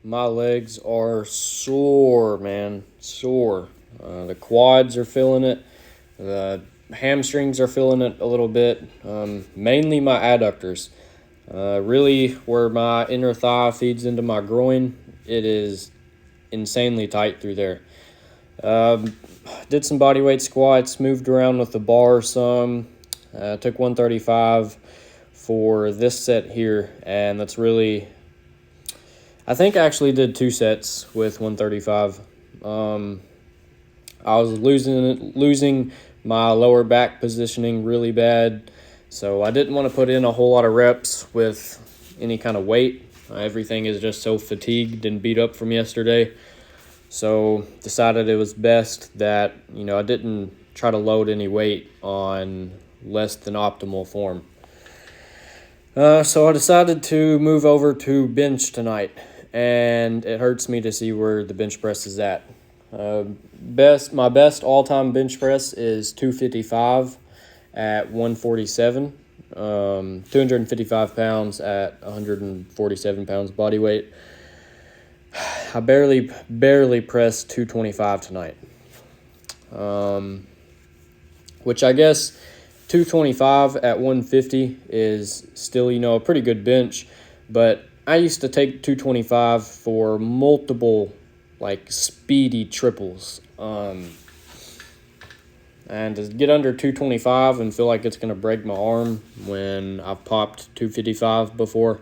my legs are sore, man, sore. The quads are feeling it. The hamstrings are feeling it a little bit. Mainly my adductors. Really, where my inner thigh feeds into my groin, it is insanely tight through there. Um, did some body weight squats, moved around with the bar some. Took 135 for this set here, and that's really. I think I actually did 2 sets with 135. I was losing my lower back positioning really bad, so I didn't want to put in a whole lot of reps with any kind of weight. Everything is just so fatigued and beat up from yesterday. So decided it was best that, I didn't try to load any weight on less than optimal form. So I decided to move over to bench tonight, and it hurts me to see where the bench press is at. My best all-time bench press is 255 at 147. 255 pounds at 147 pounds body weight. I barely pressed 225 tonight. Which I guess 225 at 150 is still, a pretty good bench, but I used to take 225 for multiple, speedy triples. And to get under 225 and feel like it's going to break my arm when I've popped 255 before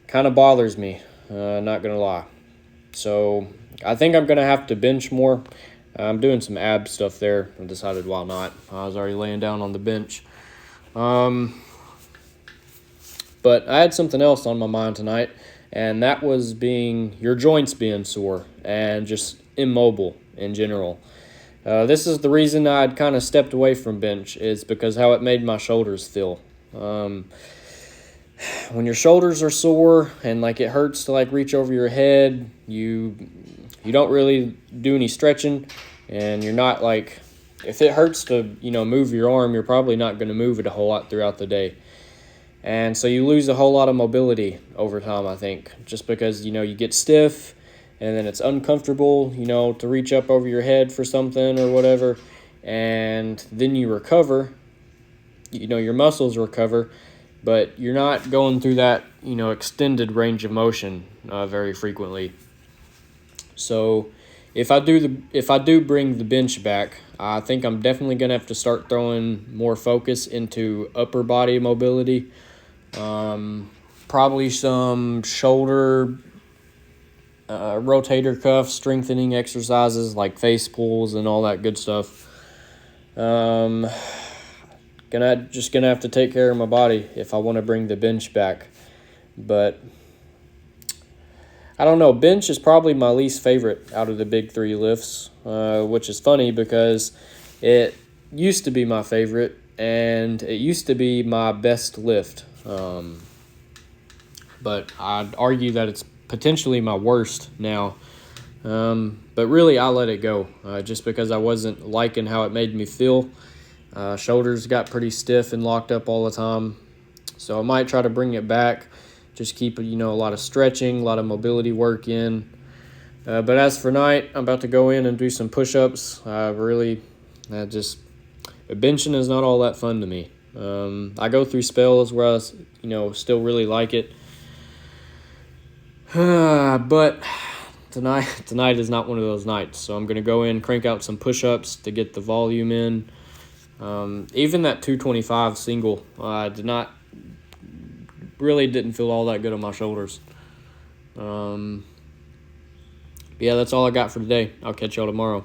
kind of bothers me, not going to lie. So I think I'm going to have to bench more. I'm doing some ab stuff there. I decided why not. I was already laying down on the bench. But I had something else on my mind tonight, and that was your joints being sore and just immobile in general. This is the reason I'd kind of stepped away from bench, is because how it made my shoulders feel. When your shoulders are sore and it hurts to reach over your head, you don't really do any stretching, and you're not if it hurts to move your arm, you're probably not going to move it a whole lot throughout the day. And so you lose a whole lot of mobility over time, I think, just because you get stiff, and then it's uncomfortable to reach up over your head for something or whatever, and then you recover, your muscles recover, but you're not going through that extended range of motion very frequently. So if I do bring the bench back, I think I'm definitely going to have to start throwing more focus into upper body mobility. Probably some shoulder rotator cuff strengthening exercises like face pulls and all that good stuff. Gonna have to take care of my body if I want to bring the bench back. But I don't know. Bench is probably my least favorite out of the big three lifts, which is funny because it used to be my favorite and it used to be my best lift. But I'd argue that it's potentially my worst now. But really, I let it go just because I wasn't liking how it made me feel. Shoulders got pretty stiff and locked up all the time. So I might try to bring it back. Just keep, a lot of stretching, a lot of mobility work in. But as for night, I'm about to go in and do some push-ups. Benching is not all that fun to me. I go through spells where I, still really like it. But tonight is not one of those nights. So I'm going to go in, crank out some push-ups to get the volume in. Even that 225 single didn't feel all that good on my shoulders. Yeah, that's all I got for today. I'll catch y'all tomorrow.